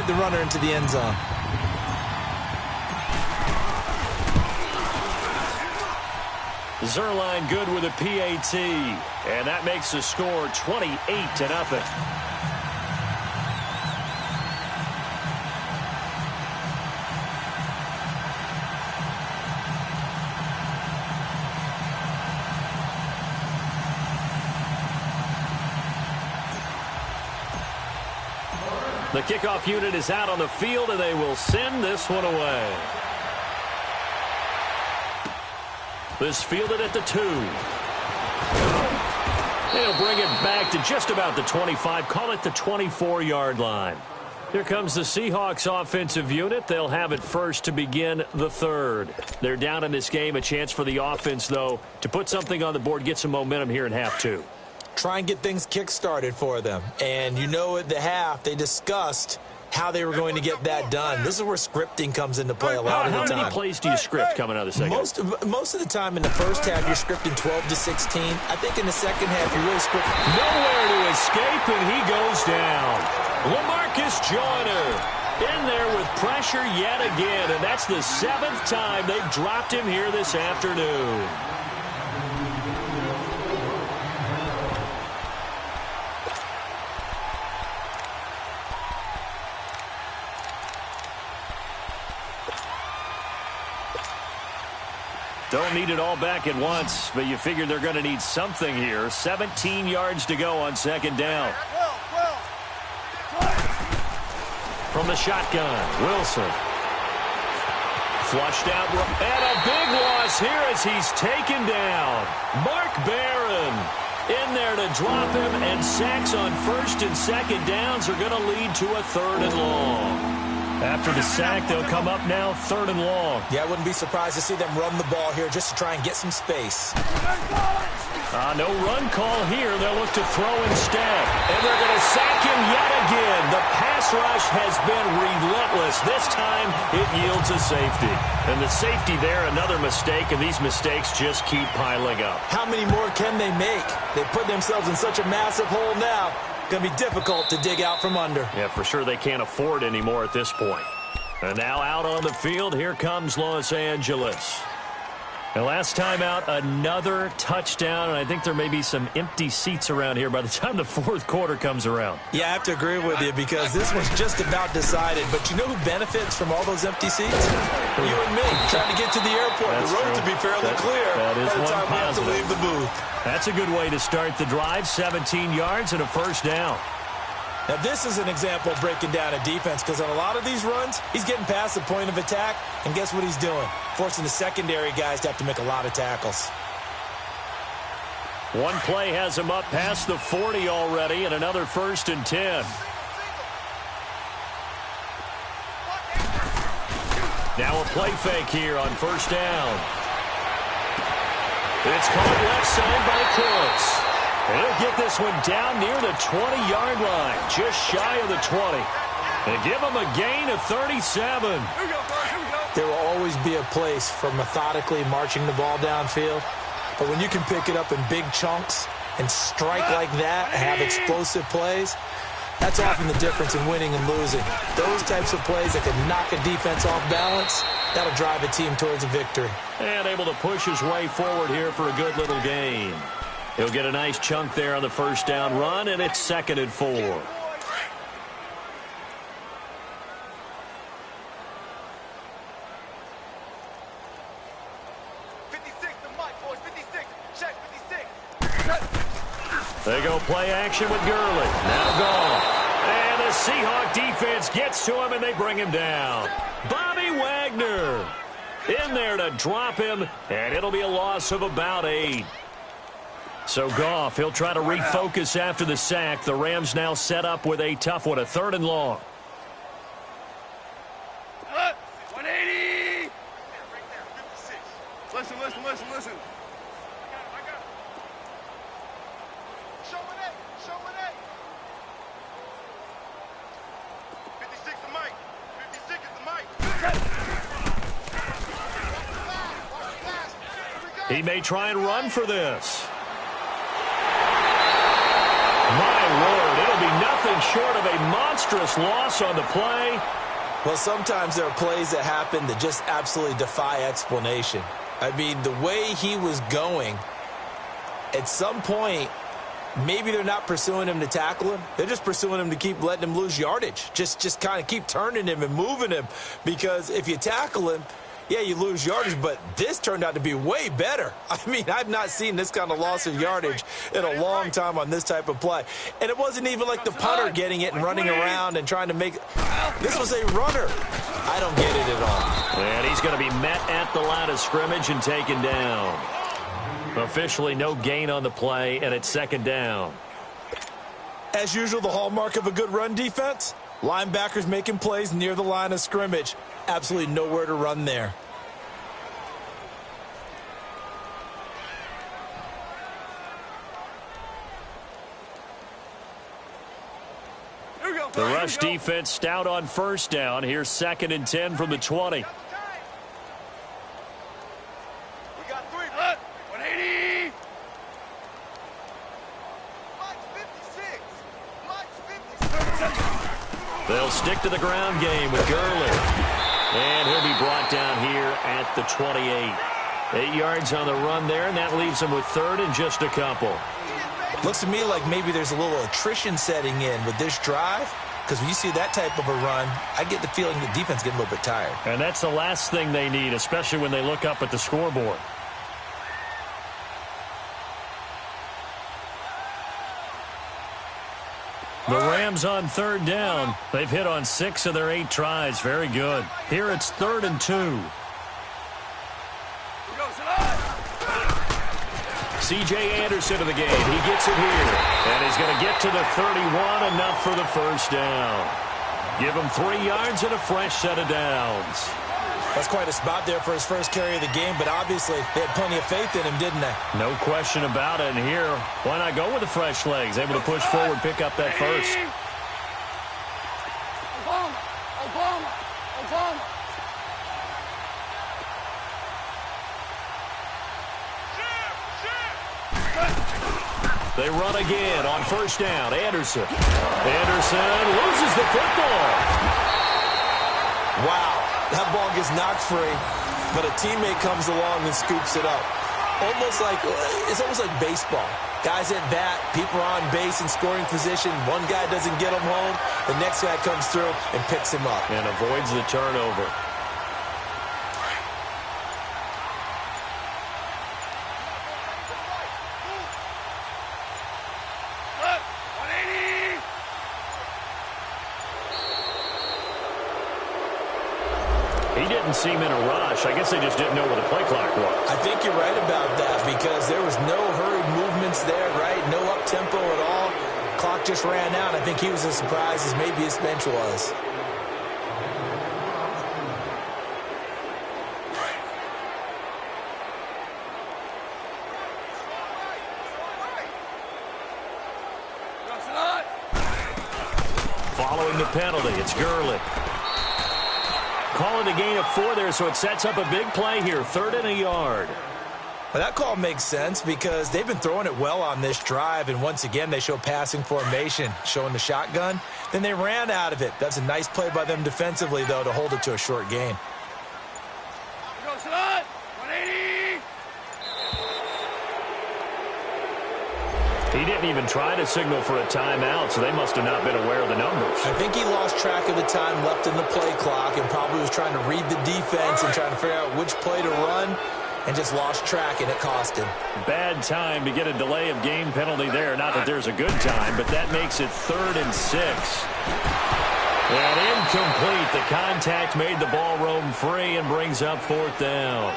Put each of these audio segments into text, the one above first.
the runner into the end zone. Zerline good with a PAT, and that makes the score 28-0. The kickoff unit is out on the field, and they will send this one away. This fielded at the 2. They'll bring it back to just about the 25, call it the 24-yard line. Here comes the Seahawks offensive unit. They'll have it first to begin the third. They're down in this game. A chance for the offense, though, to put something on the board, get some momentum here in half 2. Try and get things kick-started for them. And you know at the half, they discussed how they were going to get that done. This is where scripting comes into play a lot of the time. How many plays do you script coming out of the second? Most of the time in the first half, you're scripting 12 to 16. I think in the second half, you really script. Nowhere to escape, and he goes down. LaMarcus Joyner in there with pressure yet again, and that's the 7th time they've dropped him here this afternoon. Don't need it all back at once, but you figure they're going to need something here. 17 yards to go on second down. From the shotgun, Wilson. Flushed out, and a big loss here as he's taken down. Mark Barron in there to drop him, and sacks on first and second downs are going to lead to a 3rd and long. After the sack, they'll come up now 3rd and long. Yeah, I wouldn't be surprised to see them run the ball here just to try and get some space. No run call here. They'll look to throw instead. And they're going to sack him yet again. The pass rush has been relentless. This time, it yields a safety. And the safety there, another mistake, and these mistakes just keep piling up. How many more can they make? They put themselves in such a massive hole now. Going to be difficult to dig out from under. Yeah, for sure they can't afford anymore at this point. And now out on the field, here comes Los Angeles. And last time out, another touchdown, and I think there may be some empty seats around here by the time the 4th quarter comes around. Yeah, I have to agree with you because this one's just about decided. But you know who benefits from all those empty seats? You and me, trying to get to the airport. That's the road true. to be fairly clear that is by the one time we have to positive. leave the booth. That's a good way to start the drive. 17 yards and a 1st down. Now, this is an example of breaking down a defense because on a lot of these runs, he's getting past the point of attack, and guess what he's doing? Forcing the secondary guys to have to make a lot of tackles. One play has him up past the 40 already, and another 1st and 10. Now a play fake here on 1st down. It's caught left side by Cooks. And he'll get this one down near the 20-yard line, just shy of the 20. And give him a gain of 37. There will always be a place for methodically marching the ball downfield. But when you can pick it up in big chunks and strike like that and have explosive plays, that's often the difference in winning and losing. Those types of plays that can knock a defense off balance, that'll drive a team towards a victory. And able to push his way forward here for a good little gain. He'll get a nice chunk there on the 1st down run, and it's 2nd and 4. They go play action with Gurley. Now gone. And the Seahawk defense gets to him, and they bring him down. Bobby Wagner in there to drop him, and it'll be a loss of about 8. So Goff, he'll try to refocus after the sack. The Rams now set up with a tough one, a 3rd and long. 180! Listen. Show it. 56 to Mike. 56 is the Mike. He may try and run for this. My word, it'll be nothing short of a monstrous loss on the play. Well, sometimes there are plays that happen that just absolutely defy explanation. I mean, the way he was going, at some point, maybe they're not pursuing him to tackle him. They're just pursuing him to keep letting him lose yardage. Just kind of keep turning him and moving him. Because if you tackle him, yeah, you lose yardage, but this turned out to be way better. I mean, I've not seen this kind of loss of yardage in a long time on this type of play. And it wasn't even like the punter getting it and running around and trying to make it. This was a runner. I don't get it at all. And he's going to be met at the line of scrimmage and taken down. Officially no gain on the play, and it's second down. As usual, the hallmark of a good run defense, linebackers making plays near the line of scrimmage. Absolutely nowhere to run there. The rush defense stout on first down. Here's 2nd and 10 from the 20. We got 3. 180. Mike's 56. They'll stick to the ground game with Gurley. And he'll be brought down here at the 28. 8 yards on the run there, and that leaves him with 3rd and just a couple. Looks to me like maybe there's a little attrition setting in with this drive, because when you see that type of a run, I get the feeling the defense getting a little bit tired. And that's the last thing they need, especially when they look up at the scoreboard. The Rams on 3rd down. They've hit on 6 of their 8 tries. Very good. Here it's 3rd and 2. C.J. Anderson of the game. He gets it here. And he's going to get to the 31, enough for the first down. Give him 3 yards and a fresh set of downs. That's quite a spot there for his first carry of the game, but obviously they had plenty of faith in him, didn't they? No question about it. And here, why not go with the fresh legs? Able to push forward, pick up that first. They run again on first down. Anderson. Anderson loses the football. Wow. That ball gets knocked free, but a teammate comes along and scoops it up. It's almost like baseball. Guys at bat, people are on base in scoring position. One guy doesn't get him home. The next guy comes through and picks him up. And avoids the turnover. He didn't seem in a rush. I guess they just didn't know what the play clock was. I think you're right about that because there was no hurried movements there, right? No up-tempo at all. Clock just ran out. I think he was as surprised as maybe his bench was. Following the penalty, it's Gurley. Calling a gain of 4 there, so it sets up a big play here. 3rd and a yard. Well, that call makes sense because they've been throwing it well on this drive, and once again they show passing formation, showing the shotgun. Then they ran out of it. That's a nice play by them defensively, though, to hold it to a short gain. He didn't even try to signal for a timeout, so they must have not been aware of the numbers. I think he lost track of the time left in the play clock and probably was trying to read the defense and trying to figure out which play to run and just lost track, and it cost him. Bad time to get a delay of game penalty there. Not that there's a good time, but that makes it 3rd and 6. And incomplete. The contact made the ball roam free and brings up 4th down.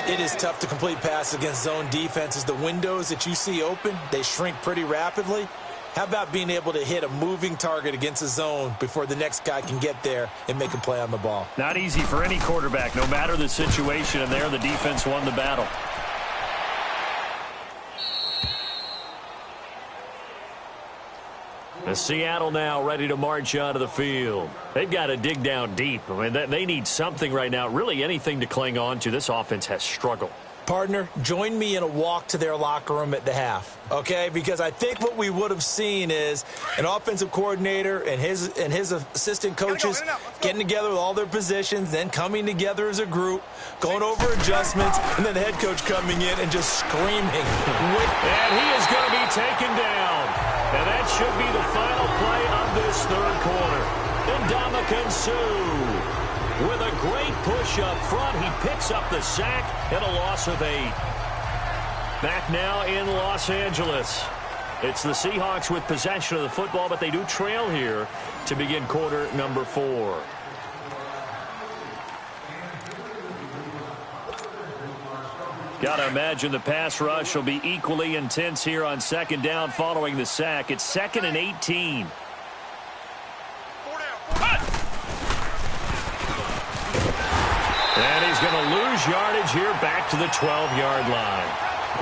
It is tough to complete passes against zone defenses. The windows that you see open, they shrink pretty rapidly. How about being able to hit a moving target against a zone before the next guy can get there and make a play on the ball? Not easy for any quarterback, no matter the situation, and there the defense won the battle. The Seattle now ready to march onto the field. They've got to dig down deep. I mean, they need something right now, really anything to cling on to. This offense has struggled. Partner, join me in a walk to their locker room at the half, okay? Because I think what we would have seen is an offensive coordinator and his assistant coaches getting together with all their positions, then coming together as a group, going over adjustments, and then the head coach coming in and just screaming. And he is going to be taken down. And that should be the final play of this third quarter. Ndamukong Suh. With a great push up front, he picks up the sack and a loss of 8. Back now in Los Angeles. It's the Seahawks with possession of the football, but they do trail here to begin quarter number 4. Gotta imagine the pass rush will be equally intense here on second down following the sack. It's 2nd and 18. And he's going to lose yardage here back to the 12-yard line.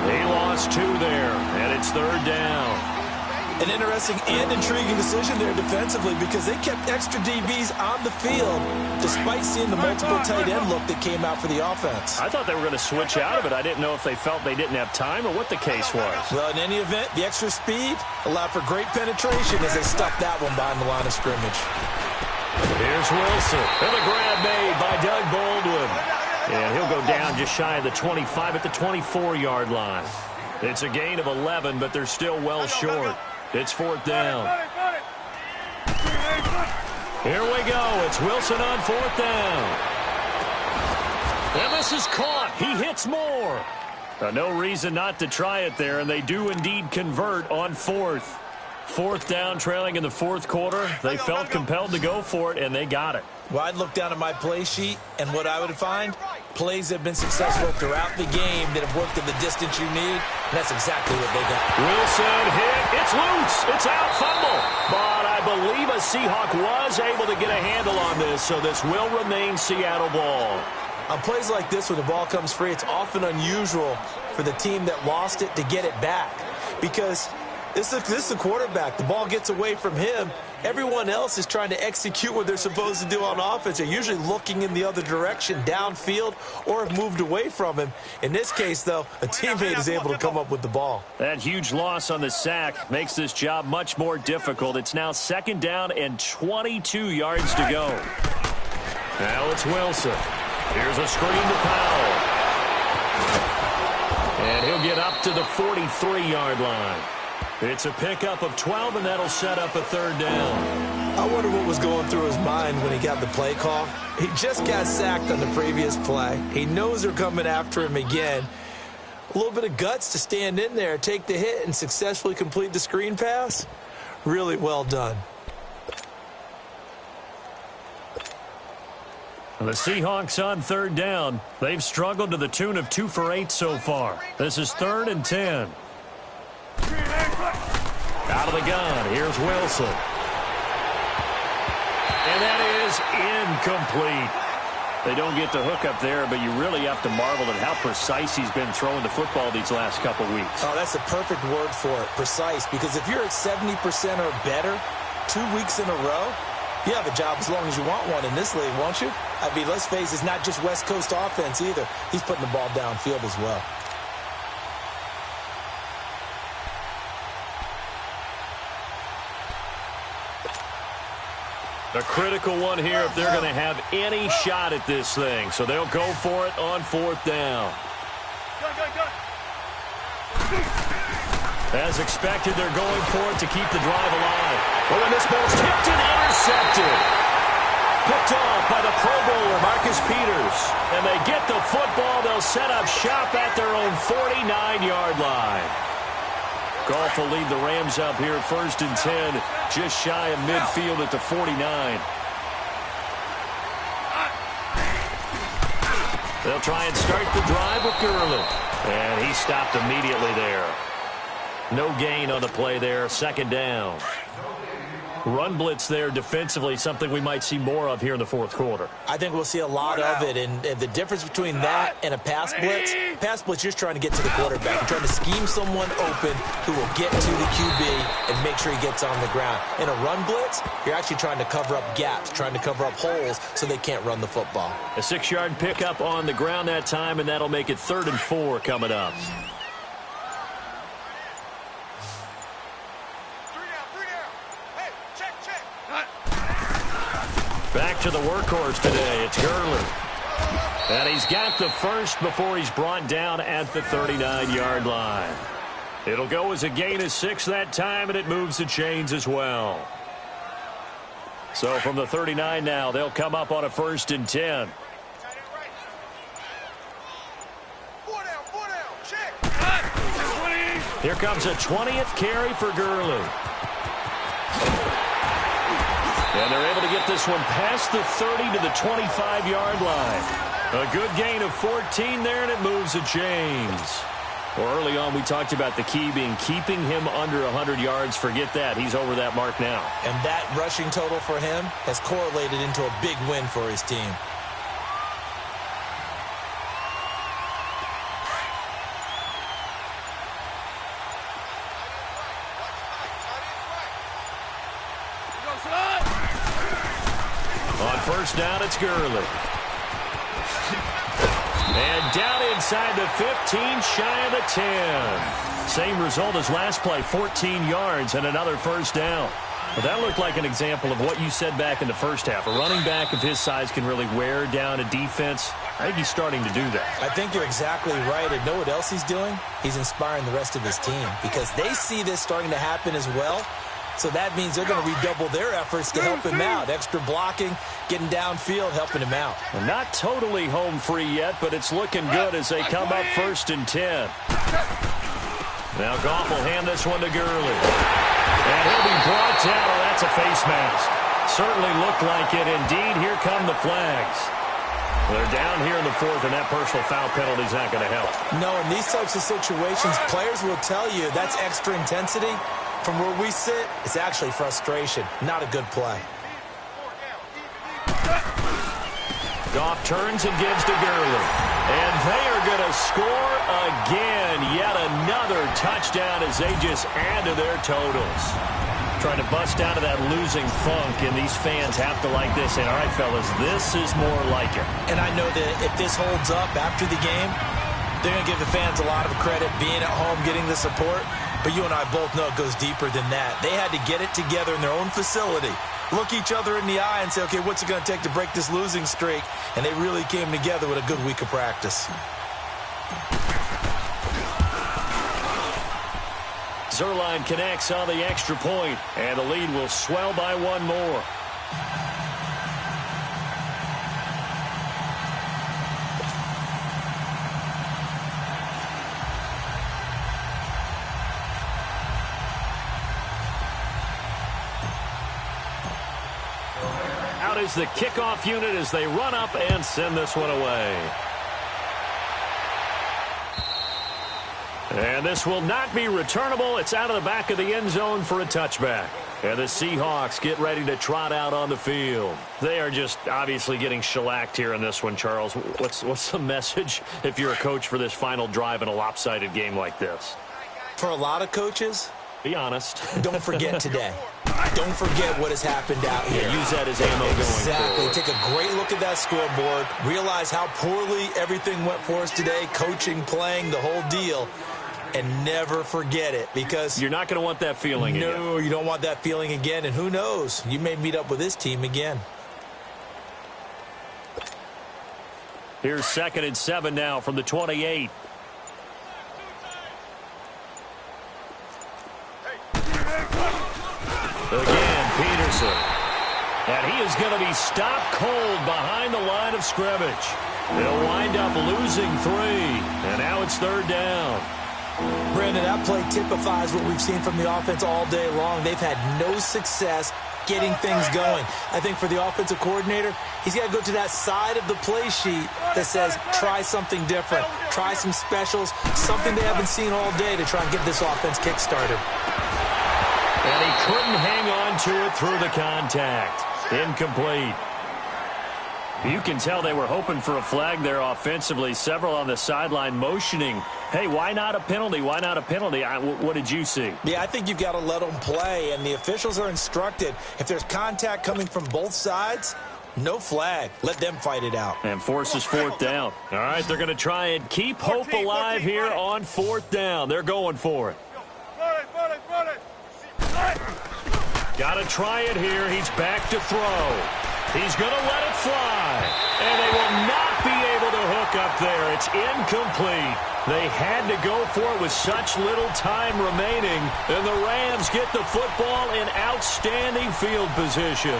He lost 2 there, and it's 3rd down. An interesting and intriguing decision there defensively because they kept extra DBs on the field despite seeing the multiple tight end look that came out for the offense. I thought they were going to switch out of it. I didn't know if they felt they didn't have time or what the case was. Well, in any event, the extra speed allowed for great penetration as they stuffed that one behind the line of scrimmage. Here's Wilson. And the grab made by Doug Baldwin. And he'll go down just shy of the 25 at the 24-yard line. It's a gain of 11, but they're still well short. It's 4th down. Here we go. It's Wilson on 4th down. And this is caught. He hits more. No reason not to try it there, and they do indeed convert on 4th. 4th down, trailing in the 4th quarter. They felt compelled to go for it, and they got it. Well, I'd look down at my play sheet, and what I would find, plays have been successful throughout the game that have worked in the distance you need, and that's exactly what they got. Wilson hit. It's loose. It's out. Fumble. But I believe a Seahawk was able to get a handle on this, so this will remain Seattle ball. On plays like this, when the ball comes free, it's often unusual for the team that lost it to get it back because this is the quarterback. The ball gets away from him. Everyone else is trying to execute what they're supposed to do on offense. They're usually looking in the other direction, downfield, or have moved away from him. In this case, though, a teammate is able to come up with the ball. That huge loss on the sack makes this job much more difficult. It's now 2nd down and 22 yards to go. Now it's Wilson. Here's a screen to Powell. And he'll get up to the 43-yard line. It's a pickup of 12, and that'll set up a 3rd down. I wonder what was going through his mind when he got the play call. He just got sacked on the previous play. He knows they're coming after him again. A little bit of guts to stand in there, take the hit, and successfully complete the screen pass. Really well done. The Seahawks on 3rd down. They've struggled to the tune of 2 for 8 so far. This is 3rd and 10. Out of the gun, here's Wilson. And that is incomplete. They don't get the hook up there, but you really have to marvel at how precise he's been throwing the football these last couple weeks. Oh, that's the perfect word for it, precise, because if you're at 70% or better 2 weeks in a row, you have a job as long as you want one in this league, won't you? I mean, let's face it, it's not just West Coast offense either. He's putting the ball downfield as well. A critical one here if they're going to have any shot at this thing. So they'll go for it on 4th down. As expected, they're going for it to keep the drive alive. Oh, and this ball's tipped and intercepted. Picked off by the Pro Bowler, Marcus Peters. And they get the football. They'll set up shop at their own 49-yard line. Goff will lead the Rams up here 1st and 10, just shy of midfield at the 49. They'll try and start the drive with Gurley. And he stopped immediately there. No gain on the play there, 2nd down. Run blitz there defensively, something we might see more of here in the fourth quarter. I think we'll see a lot of it, and the difference between that and a pass blitz, you're just trying to get to the quarterback. You're trying to scheme someone open who will get to the QB and make sure he gets on the ground. In a run blitz, you're actually trying to cover up gaps, trying to cover up holes so they can't run the football. A 6-yard pickup on the ground that time, and that'll make it 3rd and 4 coming up. Back to the workhorse today. It's Gurley. And he's got the first before he's brought down at the 39-yard line. It'll go as a gain of 6 that time, and it moves the chains as well. So from the 39 now, they'll come up on a 1st and 10. Here comes a 20th carry for Gurley. And they're able to get this one past the 30 to the 25-yard line. A good gain of 14 there, and it moves the chains. Well, early on, we talked about the key being keeping him under 100 yards. Forget that. He's over that mark now. And that rushing total for him has correlated into a big win for his team. On 1st down, it's Gurley. And down inside the 15, shy of the 10. Same result as last play, 14 yards and another 1st down. Well, that looked like an example of what you said back in the first half. A running back of his size can really wear down a defense. I think he's starting to do that. I think you're exactly right. And know what else he's doing? He's inspiring the rest of his team because they see this starting to happen as well. So that means they're going to redouble their efforts to help him out. Extra blocking, getting downfield, helping him out. Well, not totally home free yet, but it's looking good as they come up 1st and 10. Now Goff will hand this one to Gurley. And he'll be brought down. Oh, that's a face mask. Certainly looked like it. Indeed, here come the flags. They're down here in the 4th, and that personal foul penalty is not going to help. No, in these types of situations, players will tell you that's extra intensity. From where we sit, it's actually frustration. Not a good play. Goff turns and gives to Gurley. And they are going to score again. Yet another touchdown as they just add to their totals. Trying to bust out of that losing funk, and these fans have to like this. And, all right, fellas, this is more like it. And I know that if this holds up after the game, they're going to give the fans a lot of credit, being at home, getting the support. But you and I both know it goes deeper than that. They had to get it together in their own facility, look each other in the eye and say, okay, what's it going to take to break this losing streak? And they really came together with a good week of practice. Zerline connects on the extra point, and the lead will swell by one more. Out is the kickoff unit as they run up and send this one away. And this will not be returnable. It's out of the back of the end zone for a touchback. And the Seahawks get ready to trot out on the field. They are just obviously getting shellacked here in this one, Charles. What's the message if you're a coach for this final drive in a lopsided game like this? For a lot of coaches, be honest. Don't forget today. Don't forget what has happened out here. Yeah, use that as ammo going Exactly. forward. Take a great look at that scoreboard. Realize how poorly everything went for us today. Coaching, playing, the whole deal. And never forget it, because you're not going to want that feeling again. No, you don't want that feeling again. And who knows? You may meet up with this team again. Here's 2nd and 7 now from the 28. Again, Peterson. And he is going to be stopped cold behind the line of scrimmage. They'll wind up losing 3. And now it's 3rd down. Brandon, that play typifies what we've seen from the offense all day long. They've had no success getting things going. I think for the offensive coordinator, he's got to go to that side of the play sheet that says try something different, try some specials, something they haven't seen all day to try and get this offense kick-started. And he couldn't hang on to it through the contact. Incomplete. You can tell they were hoping for a flag there offensively. Several on the sideline motioning, hey, why not a penalty? Why not a penalty? What did you see? Yeah, I think you've got to let them play, and the officials are instructed, if there's contact coming from both sides, no flag. Let them fight it out. And forces fourth down. All right, they're going to try and keep hope alive here on fourth down. They're going for it. Got to try it here. He's back to throw. He's going to let it fly. And they will not be able to hook up there. It's incomplete. They had to go for it with such little time remaining. And the Rams get the football in outstanding field position.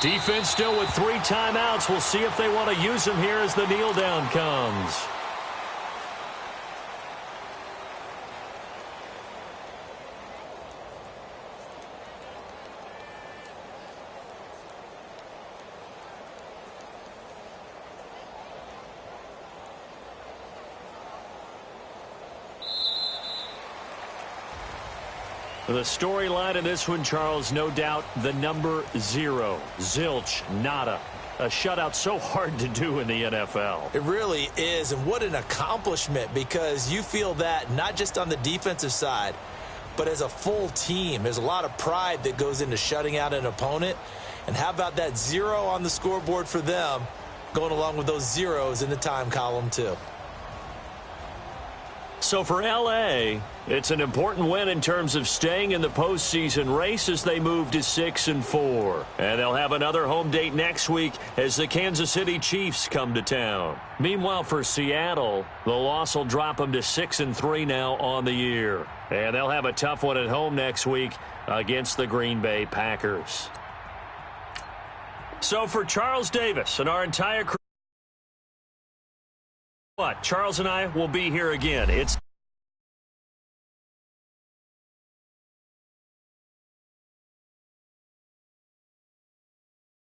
Defense still with 3 timeouts. We'll see if they want to use them here as the kneel down comes. The storyline in this one, Charles, no doubt the number 0. Zilch, nada. A shutout so hard to do in the NFL. It really is, and what an accomplishment, because you feel that not just on the defensive side, but as a full team. There's a lot of pride that goes into shutting out an opponent. And how about that 0 on the scoreboard for them, going along with those zeros in the time column too. So for L.A., it's an important win in terms of staying in the postseason race as they move to 6-4. And they'll have another home date next week as the Kansas City Chiefs come to town. Meanwhile, for Seattle, the loss will drop them to 6-3 now on the year. And they'll have a tough one at home next week against the Green Bay Packers. So for Charles Davis and our entire crew, Charles and I will be here again. It's